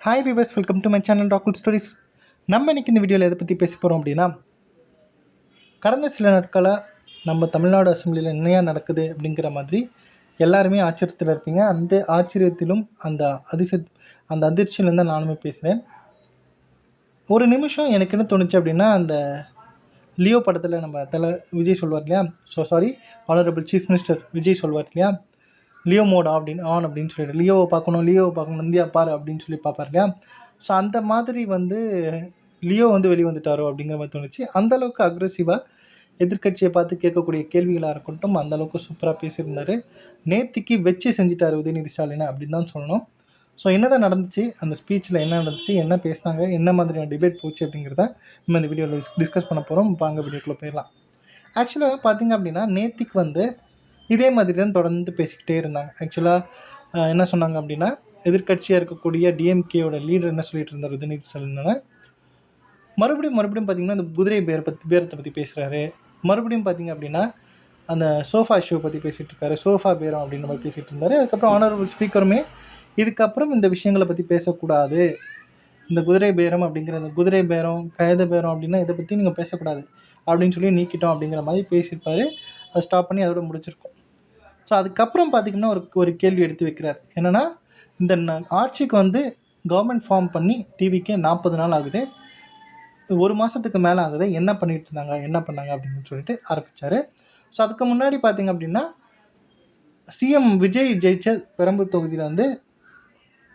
Hi viewers, welcome to my channel tackle stories. நம்ம இன்றைக்கி இந்த வீடியோவில் எதை பற்றி பேச போகிறோம் அப்படின்னா, கடந்த சில நாட்களாக நம்ம தமிழ்நாடு அசெம்பிளியில் என்னையா நடக்குது அப்படிங்கிற மாதிரி எல்லாருமே ஆச்சரியத்தில் இருப்பீங்க. அந்த ஆச்சரியத்திலும் அந்த அதிர்ச்சியிலும் தான் நானுமே பேசுகிறேன். ஒரு நிமிஷம் எனக்கு என்ன தோணுச்சு அப்படின்னா, அந்த லியோ படத்தில் நம்ம விஜய் சொல்வார் இல்லையா, ஆனரபிள் சீஃப் மினிஸ்டர் விஜய் சொல்வார் இல்லையா, லியோ மோட் அப்படின்னு சொல்லிட்டு லியோவை பார்க்கணும் இந்தியா பாரு அப்படின்னு சொல்லி பார்ப்பார் இல்லையா. ஸோ அந்த மாதிரி லியோ வெளிவந்துட்டாரோ அப்படிங்கிற மாதிரி தோணுச்சு. அந்தளவுக்கு அக்ரெசிவாக எதிர்கட்சியை பார்த்து கேட்கக்கூடிய கேள்விகளாக இருக்கட்டும், அந்தளவுக்கு சூப்பராக பேசியிருந்தார். நேத்திக்கு வச்சு செஞ்சிட்டார் உதயநிதி ஸ்டாலினை அப்படின்னு தான் சொல்லணும். ஸோ என்ன தான் நடந்துச்சு, அந்த ஸ்பீச்சில் என்ன நடந்துச்சு, என்ன பேசினாங்க, என்ன மாதிரியான டிபேட் போச்சு அப்படிங்கிறத நம்ம இந்த வீடியோவில் டிஸ்கஸ் பண்ண போகிறோம். வாங்க வீடியோக்குள்ளே போயிடலாம். ஆக்சுவலாக பார்த்திங்க அப்படின்னா, நேத்திக்கு இதே மாதிரி தான் தொடர்ந்து பேசிக்கிட்டே இருந்தாங்க. ஆக்சுவலாக என்ன சொன்னாங்க அப்படின்னா, எதிர்கட்சியாக இருக்கக்கூடிய டிஎம்கேயோட லீடர் என்ன சொல்லிட்டு இருந்தார் உதயநிதி ஸ்டாலின், மறுபடியும் பார்த்திங்கன்னா அந்த குதிரை பேரத்தை பற்றி பேசுகிறாரு. மறுபடியும் பார்த்திங்க அப்படின்னா அந்த சோஃபா ஷோ பற்றி பேசிகிட்டு இருக்காரு, சோஃபா பேரம் அப்படின்ற மாதிரி பேசிகிட்டு இருந்தார். அதுக்கப்புறம் ஆனரபிள் ஸ்பீக்கருமே இதுக்கப்புறம் இந்த விஷயங்களை பற்றி பேசக்கூடாது, இந்த குதிரை பேரம் அப்படிங்கிற அந்த குதிரை பேரம் கழுத பேரம் அப்படின்னா இதை பற்றி நீங்கள் பேசக்கூடாது அப்படின்னு சொல்லி நீக்கிட்டோம் அப்படிங்கிற மாதிரி பேசியிருப்பார். அதை ஸ்டாப் பண்ணி அதோட முடிச்சிருக்கோம். ஸோ அதுக்கப்புறம் பார்த்திங்கன்னா ஒரு கேள்வி எடுத்து வைக்கிறார். என்னென்னா, இந்த ஆட்சிக்கு கவர்மெண்ட் ஃபார்ம் பண்ணி டிவிக்கே 40 நாள் ஆகுது, 1 மாதத்துக்கு மேலே ஆகுது, என்ன பண்ணிகிட்டு இருந்தாங்க, என்ன பண்ணாங்க அப்படின்னு சொல்லிட்டு ஆரம்பித்தார். ஸோ அதுக்கு முன்னாடி பார்த்திங்க அப்படின்னா, சிஎம் விஜய் ஜெயிச்ச பெரம்பூர் தொகுதியில்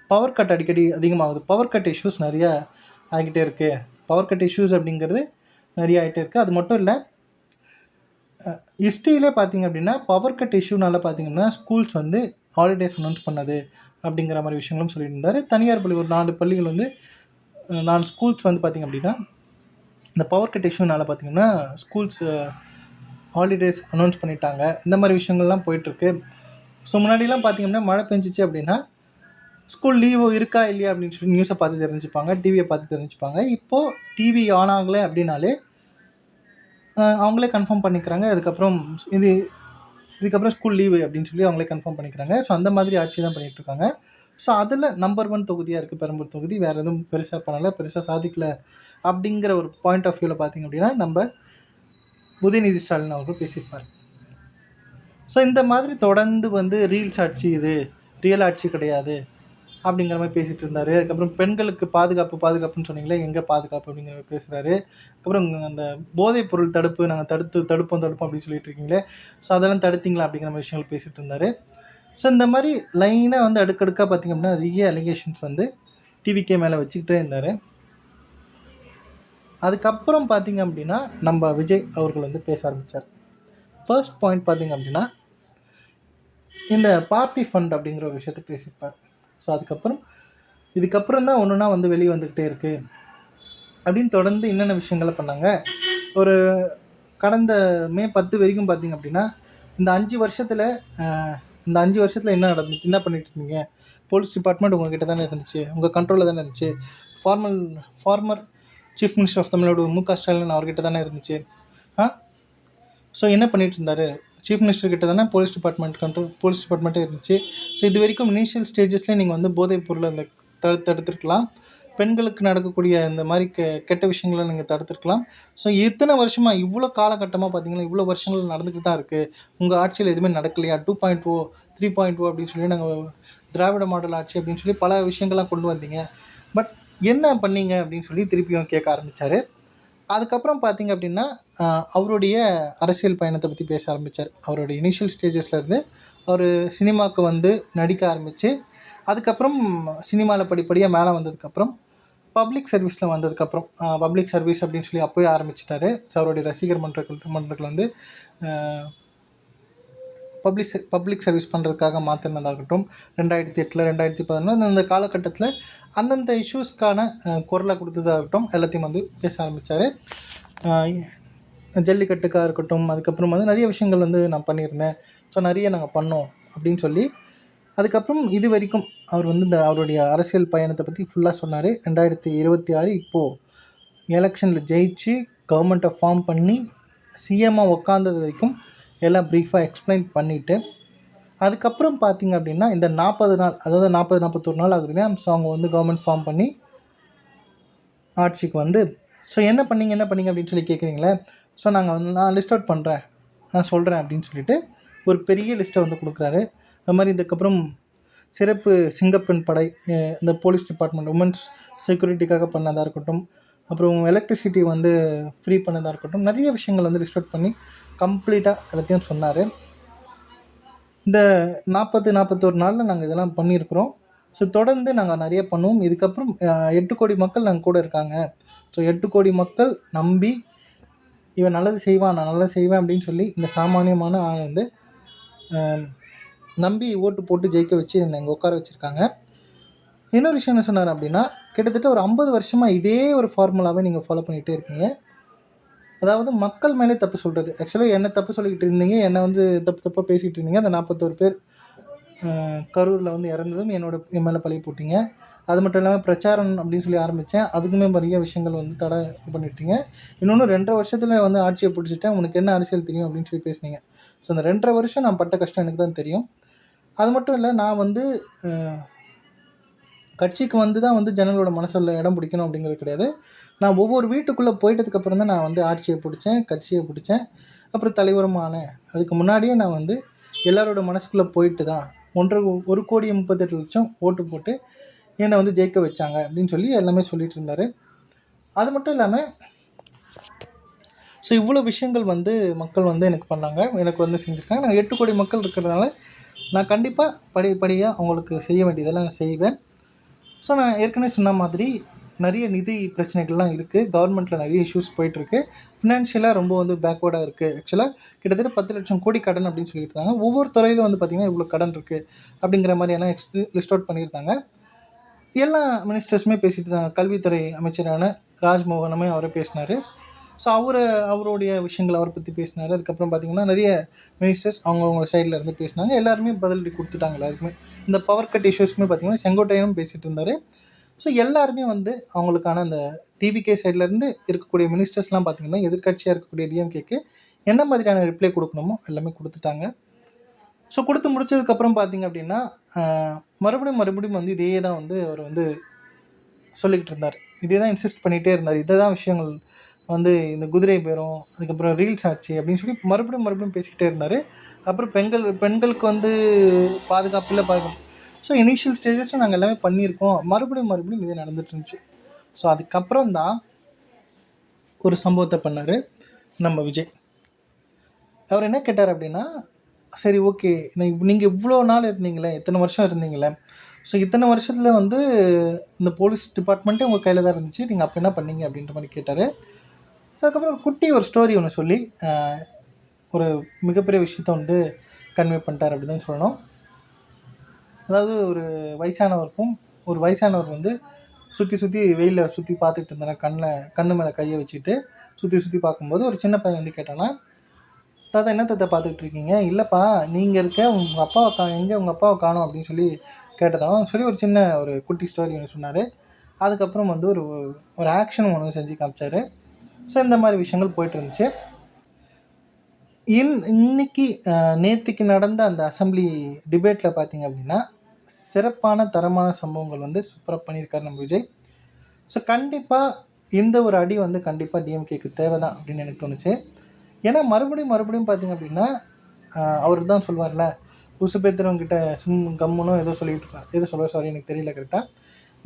பவர் கட் அடிக்கடி அதிகமாகுது. பவர் கட் இஷ்யூஸ் நிறையா ஆகிட்டே இருக்குது. பவர் கட் இஷ்யூஸ் அப்படிங்கிறது நிறைய ஆகிட்டே இருக்குது. அது மட்டும் இல்லை, ஹிஸ்ட்ரியிலே பார்த்திங்க அப்படின்னா பவர் கட் இஷ்யூனால பார்த்திங்கன்னா ஸ்கூல்ஸ் ஹாலிடேஸ் அனௌன்ஸ் பண்ணது அப்படிங்கிற மாதிரி விஷயங்களும் சொல்லியிருந்தார். தனியார் பள்ளி ஒரு 4 பள்ளிகள் 4 ஸ்கூல்ஸ் பார்த்திங்க அப்படின்னா இந்த பவர் கட் இஷ்யூனால் பார்த்திங்கன்னா ஸ்கூல்ஸ் ஹாலிடேஸ் அனௌன்ஸ் பண்ணிட்டாங்க. இந்த மாதிரி விஷயங்கள்லாம் போயிட்டுருக்கு. ஸோ முன்னாடிலாம் பார்த்திங்கன்னா மழை பெஞ்சிச்சு அப்படின்னா ஸ்கூல் லீவு இருக்கா இல்லையா அப்படின்னு சொல்லி நியூஸை பார்த்து தெரிஞ்சுப்பாங்க, டிவியை பார்த்து தெரிஞ்சுப்பாங்க. இப்போது டிவி ஆன் ஆகலை அப்படின்னாலே அவங்களே கன்ஃபார்ம் பண்ணிக்கிறாங்க. இதுக்கப்புறம் ஸ்கூல் லீவு அப்படின்னு சொல்லி அவங்களே கன்ஃபார்ம் பண்ணிக்கிறாங்க. ஸோ அந்த மாதிரி ஆட்சி தான் பண்ணிகிட்ருக்காங்க. ஸோ அதில் நம்பர் 1 தொகுதியாக இருக்குது பெரம்பூர் தொகுதி. வேறு எதுவும் பெருசாக பண்ணலை, பெருசாக சாதிக்கலை அப்படிங்கிற ஒரு பாயிண்ட் ஆஃப் வியூவில் பார்த்திங்க அப்படின்னா நம்ம உதயநிதி ஸ்டாலின் அவர்கள் பேசியிருப்பார். ஸோ இந்த மாதிரி தொடர்ந்து ரீல்ஸ் ஆட்சி, இது ரியல் ஆட்சி கிடையாது அப்படிங்கிற மாதிரி பேசிகிட்டு இருந்தார். அதுக்கப்புறம் பெண்களுக்கு பாதுகாப்புன்னு சொன்னீங்களே, எங்கே பாதுகாப்பு அப்படிங்கிற மாதிரி பேசுகிறாரு. அப்புறம் அந்த போதைப் பொருள் தடுப்பு நாங்கள் தடுப்போம் அப்படின்னு சொல்லிட்டு இருக்கீங்களே, ஸோ அதெல்லாம் தடுத்தீங்களா அப்படிங்கிற மாதிரி விஷயங்கள் பேசிகிட்டு இருந்தார். ஸோ இந்த மாதிரி லைனாக அடுக்கடுக்காக பார்த்திங்க அப்படின்னா நிறைய அலிகேஷன்ஸ் டிவிக்கே மேலே வச்சுக்கிட்டே இருந்தார். அதுக்கப்புறம் பார்த்திங்க அப்படின்னா நம்ம விஜய் அவர்கள் பேச ஆரம்பித்தார். ஃபர்ஸ்ட் பாயிண்ட் பார்த்திங்க அப்படின்னா இந்த பார்ட்டி ஃபண்ட் அப்படிங்கிற ஒரு விஷயத்தை பேசியிருப்பார். ஸோ இதுக்கப்புறம் தான் ஒன்றுனா வெளியே வந்துக்கிட்டே இருக்குது அப்படின்னு தொடர்ந்து என்னென்ன விஷயங்களை பண்ணாங்க. ஒரு கடந்த மே 10 வரைக்கும் பார்த்திங்க அப்படின்னா இந்த 5 வருஷத்தில் என்ன நடந்துச்சு, என்ன பண்ணிகிட்டு இருந்தீங்க, போலீஸ் டிபார்ட்மெண்ட் உங்கள்கிட்ட தானே இருந்துச்சு, உங்கள் கண்ட்ரோலில் தானே இருந்துச்சு, former chief minister of Tamil Nadu MK. Stalin அவர்கிட்ட தானே இருந்துச்சு. ஸோ என்ன பண்ணிகிட்டு இருந்தார், சீஃப் மினிஸ்டர் கிட்ட தானே போலீஸ் டிபார்ட்மெண்ட்டே இருந்துச்சு. ஸோ இது வரைக்கும் இனிஷியல் ஸ்டேஜஸ்லேயே நீங்கள் போதைப் பொருளை தடுத்துருக்கலாம், பெண்களுக்கு நடக்கக்கூடிய இந்த மாதிரி கெட்ட விஷயங்களை நீங்கள் தடுத்துருக்கலாம். ஸோ இத்தனை வருஷமாக இவ்வளோ காலகட்டமாக பார்த்திங்கன்னா இவ்வளோ வருஷங்கள் நடந்துக்கிட்டு தான் இருக்குது. உங்கள் ஆட்சியில் எதுவுமே நடக்கலையா, 2.0 3.0 அப்படின்னு சொல்லி நாங்கள் திராவிட மாடல் ஆட்சி அப்படின்னு சொல்லி பல விஷயங்கள்லாம் கொண்டு வந்தீங்க, பட் என்ன பண்ணீங்க அப்படின்னு சொல்லி திருப்பியும் கேட்க ஆரம்பித்தார். அதுக்கப்புறம் பார்த்திங்க அப்படின்னா அவருடைய அரசியல் பயணத்தை பற்றி பேச ஆரம்பித்தார். அவருடைய இனிஷியல் ஸ்டேஜஸ்லேருந்து அவர் சினிமாவுக்கு நடிக்க ஆரம்பித்து, அதுக்கப்புறம் சினிமாவில் படிப்படியாக மேலே வந்ததுக்கப்புறம் பப்ளிக் சர்வீஸில் வந்ததுக்கப்புறம் பப்ளிக் சர்வீஸ் அப்படின்னு சொல்லி அப்போயே ஆரம்பிச்சிட்டாரு. ஸோ அவருடைய ரசிகர் மன்றங்கள் பப்ளிக் சர்வீஸ் பண்ணுறதுக்காக மாற்றினதாகட்டும், 2008 2011 அந்த காலகட்டத்தில் அந்தந்த இஷ்யூஸ்க்கான குரலை கொடுத்ததாகட்டும் எல்லாத்தையும் பேச ஆரம்பித்தார். ஜல்லிக்கட்டுக்காக இருக்கட்டும், அதுக்கப்புறம் நிறைய விஷயங்கள் நான் பண்ணியிருந்தேன், ஸோ நிறைய நாங்கள் பண்ணோம் அப்படின்னு சொல்லி அதுக்கப்புறம் இது வரைக்கும் அவர் அவருடைய அரசியல் பயணத்தை பற்றி ஃபுல்லாக சொன்னார். 2026 இப்போது எலெக்ஷனில் ஜெயிச்சு கவர்மெண்ட்டை ஃபார்ம் பண்ணி சிஎம்மாக உட்காந்தது வரைக்கும் எல்லாம் ப்ரீஃபாக எக்ஸ்பிளைன் பண்ணிவிட்டு அதுக்கப்புறம் பார்த்தீங்க அப்படின்னா இந்த 40 நாள், அதாவது 41 நாள் ஆகுது இல்லையா? ஸோ அவங்க வந்து கவர்மெண்ட் ஃபார்ம் பண்ணி ஆட்சிக்கு வந்து, ஸோ என்ன பண்ணீங்க அப்படின்னு சொல்லி கேட்குறீங்களே. ஸோ நாங்கள் வந்து நான் லிஸ்ட் அவுட் பண்ணுறேன், நான் சொல்கிறேன் அப்படின்னு சொல்லிட்டு ஒரு பெரிய லிஸ்ட்டை வந்து கொடுக்குறாரு. அது மாதிரி இதுக்கப்புறம் சிறப்பு சிங்கப்பெண் படை, இந்த போலீஸ் டிபார்ட்மெண்ட் உமன்ஸ் செக்யூரிட்டிக்காக பண்ணதாக இருக்கட்டும், அப்புறம் எலக்ட்ரிசிட்டி வந்து ஃப்ரீ பண்ணதாக இருக்கட்டும், நிறைய விஷயங்கள் வந்து லிஸ்ட் அவுட் பண்ணி கம்ப்ளீட்டாக எல்லாத்தையும் சொன்னார். இந்த 41 நாளில் நாங்கள் இதெல்லாம் பண்ணியிருக்கிறோம். ஸோ தொடர்ந்து நாங்கள் நிறைய பண்ணுவோம். இதுக்கப்புறம் 8 கோடி மக்கள் நாங்கள் கூட இருக்காங்க. ஸோ 8 கோடி மக்கள் நம்பி இவன் நல்லது செய்வான், நான் நல்லது செய்வேன் அப்படின்னு சொல்லி இந்த சாமானியமான ஆளை வந்து நம்பி ஓட்டு போட்டு ஜெயிக்க வச்சு என்னை இங்கே உட்கார வச்சுருக்காங்க. இன்னொரு விஷயம் என்ன சொன்னார் அப்படின்னா, கிட்டத்தட்ட ஒரு 50 வருஷமாக இதே ஒரு ஃபார்முலாவை நீங்கள் ஃபாலோ பண்ணிகிட்டே இருக்கீங்க. அதாவது மக்கள் மேலே தப்பு சொல்கிறது. ஆக்சுவலாக என்ன தப்பு சொல்லிக்கிட்டு இருந்தீங்க, என்னை வந்து தப்பாக பேசிக்கிட்டு இருந்தீங்க. அந்த 41 பேர் கரூரில் வந்து இறந்ததும் என் மேலே பழி போட்டிங்க. அது மட்டும் இல்லாமல் பிரச்சாரம் அப்படின்னு சொல்லி ஆரம்பித்தேன், அதுக்குமே நிறைய விஷயங்கள் வந்து தடை பண்ணிட்டீங்க. இன்னொன்று 2.5 வருஷத்தில் வந்து ஆட்சியை பிடிச்சிட்டேன், உனக்கு என்ன அரசியல் தெரியும் அப்படின்னு சொல்லி பேசுனீங்க. ஸோ அந்த 2.5 வருஷம் நான் பட்ட கஷ்டம் எனக்கு தான் தெரியும். அது மட்டும் இல்லை, நான் வந்து கட்சிக்கு வந்து தான் வந்து ஜனங்களோட மனசில் இடம் பிடிக்கணும் அப்படிங்கிறது கிடையாது. நான் ஒவ்வொரு வீட்டுக்குள்ளே போயிட்டதுக்கப்புறம் தான் நான் வந்து ஆட்சியை பிடிச்சேன், கட்சியை பிடிச்சேன், அப்புறம் தலைவரும் ஆனேன். அதுக்கு முன்னாடியே நான் வந்து எல்லாரோட மனசுக்குள்ளே போயிட்டு தான் 1,38,00,000 ஓட்டு போட்டு என்னை வந்து ஜெயிக்க வச்சாங்க அப்படின்னு சொல்லி எல்லாமே சொல்லிகிட்டு இருந்தார். அது மட்டும் இல்லாமல் ஸோ இவ்வளோ விஷயங்கள் வந்து மக்கள் வந்து எனக்கு பண்ணாங்க, எனக்கு வந்து செஞ்சுருக்காங்க. நாங்கள் 8 கோடி மக்கள் இருக்கிறதுனால நான் கண்டிப்பாக படிப்படியாக அவங்களுக்கு செய்ய வேண்டியதெல்லாம் நான் செய்வேன். ஸோ நான் ஏற்கனவே சொன்ன மாதிரி நிறைய நிதி பிரச்சனைகள்லாம் இருக்குது. கவர்மெண்ட்டில் நிறைய இஷ்யூஸ் போயிட்டுருக்கு. ஃபினான்ஷியலாக ரொம்ப வந்து பேக்வேர்டாக இருக்குது. ஆக்சுவலாக கிட்டத்தட்ட 10 லட்சம் கோடி கடன் அப்படின்னு சொல்லியிருந்தாங்க. ஒவ்வொரு துறையிலும் வந்து பார்த்திங்கன்னா இவ்வளோ கடன் இருக்குது அப்படிங்கிற மாதிரியான லிஸ்ட் அவுட் பண்ணியிருந்தாங்க. எல்லா மினிஸ்டர்ஸுமே பேசிகிட்டு இருந்தாங்க. கல்வித்துறை அமைச்சரான ராஜ்மோகனுமே அவரே பேசினார். ஸோ அவருடைய விஷயங்கள் அவரை பற்றி பேசினார். அதுக்கப்புறம் பார்த்திங்கன்னா நிறைய மினிஸ்டர்ஸ் அவங்கவுங்க சைடில் இருந்து பேசினாங்க. எல்லாருமே பதிலடி கொடுத்துட்டாங்க எல்லாருக்குமே. இந்த பவர் கட் இஷ்யூஸ்க்குமே பார்த்திங்கன்னா செங்கோட்டையனும் பேசிகிட்டு இருந்தார். ஸோ எல்லாருமே வந்து அவங்களுக்கான அந்த டிவிகே சைட்லேருந்து இருக்கக்கூடிய மினிஸ்டர்ஸ்லாம் பார்த்திங்கன்னா எதிர்கட்சியாக இருக்கக்கூடிய டிஎம்கேக்கு என்ன மாதிரியான ரிப்ளை கொடுக்கணுமோ எல்லாமே கொடுத்துட்டாங்க. ஸோ கொடுத்து முடிச்சதுக்கப்புறம் பார்த்திங்க அப்படின்னா மறுபடியும் வந்து இதே தான் வந்து அவர் வந்து சொல்லிக்கிட்டு இருந்தார். இதே தான் இன்சிஸ்ட் பண்ணிகிட்டே இருந்தார். இதை தான் விஷயங்கள் வந்து இந்த குதிரை பேரம், அதுக்கப்புறம் ரீல்ஸ் ஆட்சி அப்படின்னு சொல்லி மறுபடியும் பேசிக்கிட்டே இருந்தார். அப்புறம் பெண்களுக்கு வந்து பாதுகாப்பு. ஸோ இனிஷியல் ஸ்டேஜஸில் நாங்கள் எல்லாமே பண்ணியிருக்கோம். மறுபடியும் இது நடந்துட்டு இருந்துச்சு. ஸோ அதுக்கப்புறம் தான் ஒரு சம்பவத்தை பண்ணார் நம்ம விஜய். அவர் என்ன கேட்டார் அப்படின்னா, சரி ஓகே, நீங்கள் இவ்வளோ நாள் இருந்தீங்களே, இத்தனை வருஷம் இருந்தீங்களே, ஸோ இத்தனை வருஷத்தில் வந்து இந்த போலீஸ் டிபார்ட்மெண்ட்டே உங்கள் கையில் தான் இருந்துச்சு, நீங்கள் அப்போ என்ன பண்ணீங்க அப்படின்ற மாதிரி கேட்டார். ஸோ அதுக்கப்புறம் ஒரு ஸ்டோரி ஒன்று சொல்லி ஒரு மிகப்பெரிய விஷயத்த வந்து கன்வே பண்ணிட்டார் அப்படி தான் சொல்லணும். அதாவது ஒரு வயசானவர் வந்து சுற்றி வெயிலில் சுற்றி பார்த்துட்டு இருந்தார். கண்ணு மேலே கையை வச்சுட்டு சுற்றி பார்க்கும்போது ஒரு சின்ன பையன் வந்து கேட்டானா, தாத்தா என்ன தாத்தா பார்த்துக்கிட்டு இருக்கீங்க? இல்லைப்பா, நீங்கள் இருக்க, உங்கள் அப்பாவை எங்கே உங்கள் அப்பாவை காணோம் அப்படின்னு சொல்லி கேட்டதான் சொல்லி ஒரு சின்ன ஒரு குட்டி ஸ்டோரி ஒன்று சொன்னார். அதுக்கப்புறம் வந்து ஒரு ஆக்ஷன் ஒன்று செஞ்சு காமிச்சார். ஸோ இந்த மாதிரி விஷயங்கள் போய்ட்டு இருந்துச்சு. இன்னைக்கு நேற்றுக்கு நடந்த அந்த அசம்பிளி டிபேட்டில் பார்த்திங்க அப்படின்னா சிறப்பான தரமான சம்பவங்கள் வந்து சூப்பராக பண்ணியிருக்காரு நம்ம விஜய். ஸோ கண்டிப்பாக இந்த ஒரு அடி வந்து கண்டிப்பாக டிஎம்கேக்கு தேவை தான் அப்படின்னு எனக்கு தோணுச்சு. ஏன்னா மறுபடியும் பார்த்திங்க அப்படின்னா அவர் தான் சொல்லுவார்ல, உசுப்பேத்துறவங்கிட்ட கம்முனும் ஏதோ சொல்லிகிட்டு இருப்பார். எதோ சொல்லுவார், சாரி எனக்கு தெரியல கரெக்டாக.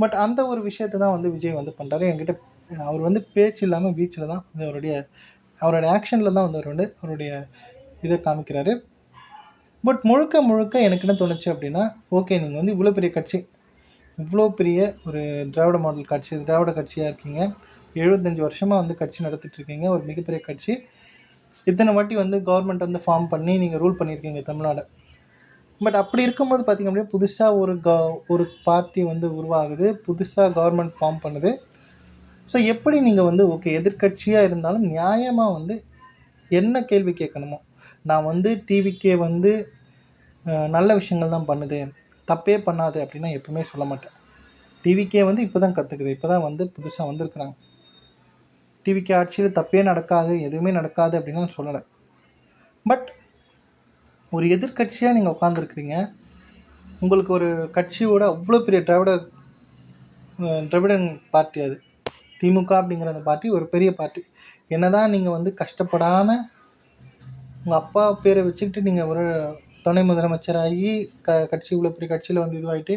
பட் அந்த ஒரு விஷயத்தை தான் வந்து விஜய் வந்து பண்ணுறாரு. என்கிட்ட அவர் வந்து பேச்சு இல்லாமல் பீச்சில் தான் வந்து அவருடைய ஆக்ஷனில் தான் வந்து அவருடைய இதை காமிக்கிறாரு. பட் முழுக்க எனக்கு என்ன தோணுச்சு அப்படின்னா, ஓகே, நீங்கள் வந்து இவ்வளோ பெரிய கட்சி, இவ்வளோ பெரிய ஒரு திராவிட மாடல் கட்சி, திராவிட கட்சியாக இருக்கீங்க, 75 வருஷமாக வந்து கட்சி நடத்திட்டுருக்கீங்க, ஒரு மிகப்பெரிய கட்சி, இத்தனை வாட்டி வந்து கவர்மெண்ட் வந்து ஃபார்ம் பண்ணி நீங்கள் ரூல் பண்ணியிருக்கீங்க தமிழ்நாடு. பட் அப்படி இருக்கும்போது பார்த்திங்க அப்படின்னா புதுசாக ஒரு பார்ட்டி வந்து உருவாகுது, புதுசாக கவர்மெண்ட் ஃபார்ம் பண்ணுது. ஸோ எப்படி நீங்கள் வந்து ஓகே எதிர்கட்சியாக இருந்தாலும் நியாயமாக வந்து என்ன கேள்வி கேட்கணுமோ, நான் வந்து டிவிக்கே வந்து நல்ல விஷயங்கள் தான் பண்ணுது, தப்பே பண்ணாது அப்படின்னா எப்பவுமே சொல்ல மாட்டேன். டிவிக்கே வந்து இப்போ தான் கற்றுக்குது, இப்போ தான் வந்து புதுசாக வந்திருக்குறாங்க. டிவிக்கே ஆட்சியில் தப்பே நடக்காது, எதுவுமே நடக்காது அப்படின்னு நான் சொல்லலை. பட் ஒரு எதிர்க்கட்சியாக நீங்கள் உட்காந்துருக்குறீங்க. உங்களுக்கு ஒரு கட்சியோட அவ்வளோ பெரிய திராவிடன் பார்ட்டி அது. திமுக அப்படிங்கிற அந்த பார்ட்டி ஒரு பெரிய பார்ட்டி. என்னதான் நீங்கள் வந்து கஷ்டப்படாமல் உங்கள் அப்பா பேரை வச்சுக்கிட்டு நீங்கள் ஒரு துணை முதலமைச்சராகி கட்சி இவ்வளோ பெரிய கட்சியில் வந்து இதுவாகிட்டு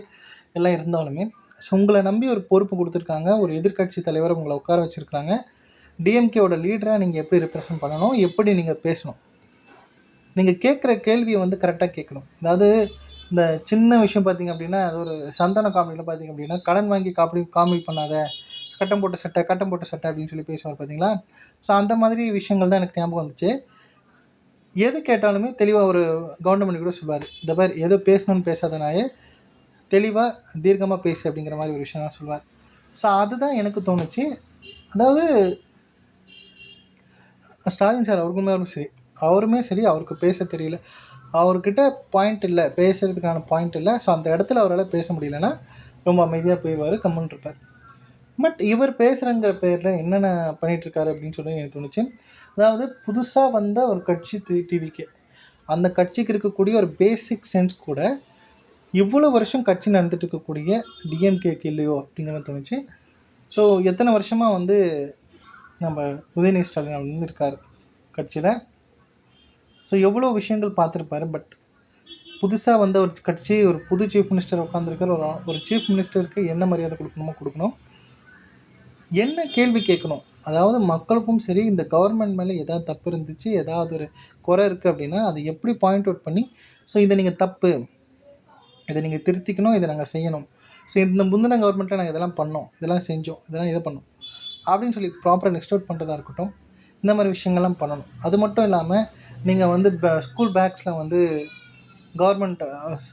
எல்லாம் இருந்தாலுமே, ஸோ உங்களை நம்பி ஒரு பொறுப்பு கொடுத்துருக்காங்க. ஒரு எதிர்க்கட்சி தலைவரை உங்களை உட்கார வச்சுருக்காங்க. டிஎம்கேவோட லீடராக நீங்கள் எப்படி ரெப்ரசன்ட் பண்ணணும், எப்படி நீங்கள் பேசணும், நீங்கள் கேட்குற கேள்வியை வந்து கரெக்டாக கேட்கணும். அதாவது இந்த சின்ன விஷயம் பார்த்திங்க அப்படின்னா, அது ஒரு சந்தான காமெடியில் பார்த்திங்க அப்படின்னா, கடன் வாங்கி காமெடி பண்ணாத, கட்டம் போட்ட சட்டை அப்படின்னு சொல்லி பேசுவார் பார்த்தீங்களா. ஸோ அந்த மாதிரி விஷயங்கள் தான் எனக்கு ஞாபகம் வந்துச்சு. எது கேட்டாலுமே தெளிவாக ஒரு கவர்மெண்ட் கூட சொல்லுவார், இந்த மாதிரி எதோ பேசணும்னு பேசாதனாயே தெளிவாக தீர்க்கமாக பேசு அப்படிங்கிற மாதிரி ஒரு விஷயம் தான் சொல்லுவார். ஸோ அதுதான் எனக்கு தோணுச்சு. அதாவது ஸ்டாலின் சார் அவருமே சரி அவருக்கு பேச தெரியல, அவர்கிட்ட பாயிண்ட் இல்லை, பேசுகிறதுக்கான பாயிண்ட் இல்லை. ஸோ அந்த இடத்துல அவரால் பேச முடியலன்னா ரொம்ப அமைதியாக போயிடுவார், கம்முன்னு இருப்பார். பட் இவர் பேசுகிறங்கிற பேரில் என்னென்ன பண்ணிகிட்ருக்காரு அப்படின்னு சொல்லி எனக்கு தோணுச்சு. அதாவது புதுசாக வந்த ஒரு கட்சி டிவிக்கு, அந்த கட்சிக்கு இருக்கக்கூடிய ஒரு பேசிக் சென்ஸ் கூட இவ்வளோ வருஷம் கட்சி நடந்துட்டு இருக்கக்கூடிய டிஎம்கேக்கு இல்லையோ அப்படிங்கிற தோணுச்சு. ஸோ எத்தனை வருஷமாக வந்து நம்ம உதயநிதி ஸ்டாலின் வந்து இருக்கார் கட்சியில். ஸோ எவ்வளோ விஷயங்கள் பார்த்துருப்பாரு. பட் புதுசாக வந்த ஒரு கட்சி, ஒரு புது சீஃப் மினிஸ்டர் உட்காந்துருக்கிற ஒரு சீஃப் மினிஸ்டருக்கு என்ன மரியாதை கொடுக்கணும், என்ன கேள்வி கேட்கணும். அதாவது மக்களுக்கும் சரி, இந்த கவர்மெண்ட் மேலே ஏதாவது தப்பு இருந்துச்சு, ஏதாவது ஒரு குறை இருக்குது அப்படின்னா அதை எப்படி பாயிண்ட் அவுட் பண்ணி, ஸோ இதை நீங்கள் தப்பு, இதை நீங்கள் திருத்திக்கணும், இதை நாங்கள் செய்யணும், ஸோ இந்த முந்தின கவர்மெண்ட்டில் நாங்கள் இதெல்லாம் பண்ணோம், இதெல்லாம் செஞ்சோம், இதெல்லாம் இதை பண்ணோம் அப்படின்னு சொல்லி ப்ராப்பராக லிஸ்ட் அவுட் பண்ணுறதா இருக்கட்டும். இந்த மாதிரி விஷயங்கள்லாம் பண்ணணும். அது மட்டும் இல்லாமல் நீங்கள் வந்து ஸ்கூல் பேக்ஸில் வந்து கவர்மெண்ட்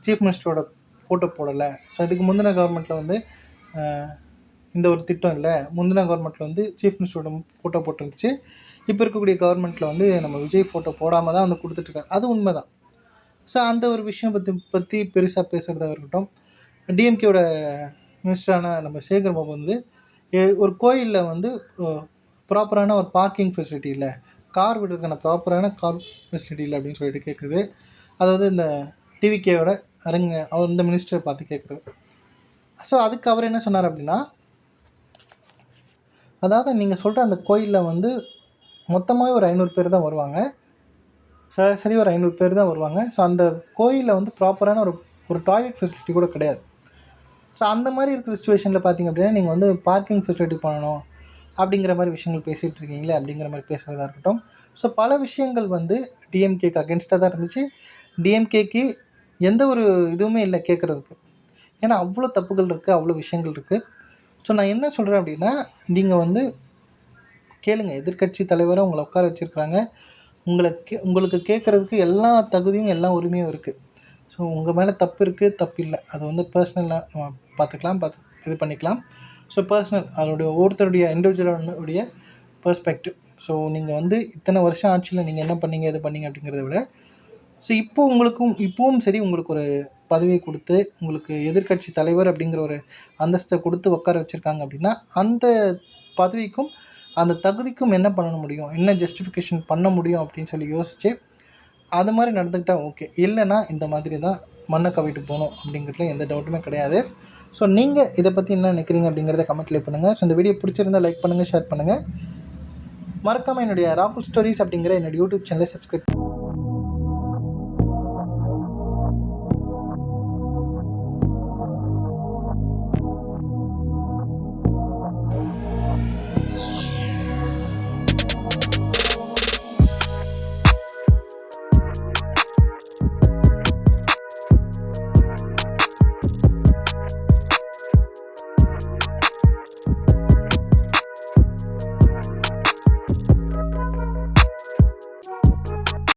சீஃப் மினிஸ்டரோட ஃபோட்டோ போடலை. ஸோ இதுக்கு முந்தின கவர்மெண்ட்டில் வந்து இந்த ஒரு திட்டம் இல்லை, முந்தின கவர்மெண்ட்டில் வந்து சீஃப் மினிஸ்டரோட ஃபோட்டோ போட்டுருந்துச்சு, இப்போ இருக்கக்கூடிய கவர்மெண்ட்டில் வந்து நம்ம விஜய் ஃபோட்டோ போடாமல் தான் வந்து கொடுத்துட்ருக்காரு. அது உண்மை தான். ஸோ அந்த ஒரு விஷயம் பற்றி பெருசாக பேசுகிறதா இருக்கட்டும். டிஎம்கேவோட மினிஸ்டரான நம்ம சேகர் பாபு வந்து ஒரு கோயிலில் வந்து ப்ராப்பரான ஒரு பார்க்கிங் ஃபெசிலிட்டி இல்லை, கார் விடுறதுக்கான ப்ராப்பரான கார் ஃபெசிலிட்டி இல்லை அப்படின்னு சொல்லிட்டு கேட்குறது. அதாவது இந்த டிவிகேவோட அவர் இந்த மினிஸ்டரை பார்த்து கேட்குறது. ஸோ அதுக்கு அவர் என்ன சொன்னார் அப்படின்னா, அதாவது நீங்கள் சொல்கிற அந்த கோயிலில் வந்து மொத்தமாகவே ஒரு 500 பேர் தான் வருவாங்க, சரி ஒரு 500 பேர் தான் வருவாங்க. ஸோ அந்த கோயிலில் வந்து ப்ராப்பரான ஒரு டாய்லெட் ஃபெசிலிட்டி கூட கிடையாது. ஸோ அந்த மாதிரி இருக்கிற சுச்சுவேஷனில் பார்த்திங்க அப்படின்னா நீங்கள் வந்து பார்க்கிங் ஃபெசிலிட்டி பண்ணணும் அப்படிங்கிற மாதிரி விஷயங்கள் பேசிகிட்டு இருக்கீங்களே அப்படிங்கிற மாதிரி பேசுகிறதா இருக்கட்டும். ஸோ பல விஷயங்கள் வந்து டிஎம்கேக்கு அகென்ஸ்டாக தான் இருந்துச்சு. டிஎம்கேக்கு எந்த ஒரு இதுவுமே இல்லை கேட்குறதுக்கு, ஏன்னா அவ்வளோ தப்புகள் இருக்குது, அவ்வளோ விஷயங்கள் இருக்குது. ஸோ நான் என்ன சொல்கிறேன் அப்படின்னா, நீங்கள் வந்து கேளுங்க, எதிர்க்கட்சி தலைவரை உங்களை உட்கார வச்சுருக்குறாங்க, உங்களுக்கு கேட்குறதுக்கு எல்லா தகுதியும் எல்லா உரிமையும் இருக்குது. ஸோ உங்கள் மேலே தப்பு இருக்குது, தப்பு இல்லை, அது வந்து பர்சனலாக நம்ம பார்த்துக்கலாம், இது பண்ணிக்கலாம். ஸோ பர்சனல், அதனுடைய ஒவ்வொருத்தருடைய இண்டிவிஜுவலுடைய பெர்ஸ்பெக்டிவ். ஸோ நீங்கள் வந்து இத்தனை வருஷம் ஆட்சியில் நீங்கள் என்ன பண்ணீங்க, எது பண்ணீங்க அப்படிங்கிறத விட, ஸோ இப்போவும் சரி உங்களுக்கு ஒரு பதவியை கொடுத்து உங்களுக்கு எதிர்க்கட்சி தலைவர் அப்படிங்கிற ஒரு அந்தஸ்தை கொடுத்து உட்கார வச்சுருக்காங்க அப்படின்னா, அந்த பதவிக்கும் அந்த தகுதிக்கும் என்ன பண்ண முடியும், என்ன ஜஸ்டிஃபிகேஷன் பண்ண முடியும் அப்படின்னு சொல்லி யோசித்து அது மாதிரி நடந்துக்கிட்டால் ஓகே. இல்லைனா இந்த மாதிரி தான் மண்ணை கவிட்டு போகணும் அப்படிங்கிறதுல எந்த டவுட்டுமே கிடையாது. ஸோ நீங்கள் இதை பற்றி என்ன நினைக்கிறீங்க அப்படிங்கிறத கமெண்ட்லேயே பண்ணுங்கள். ஸோ இந்த வீடியோ பிடிச்சிருந்தால் லைக் பண்ணுங்கள், ஷேர் பண்ணுங்கள். மறக்காமல் என்னுடைய ராகுல் ஸ்டோரிஸ் அப்படிங்கிற என்னுடைய யூடியூப் சேனலை சப்ஸ்கிரைப்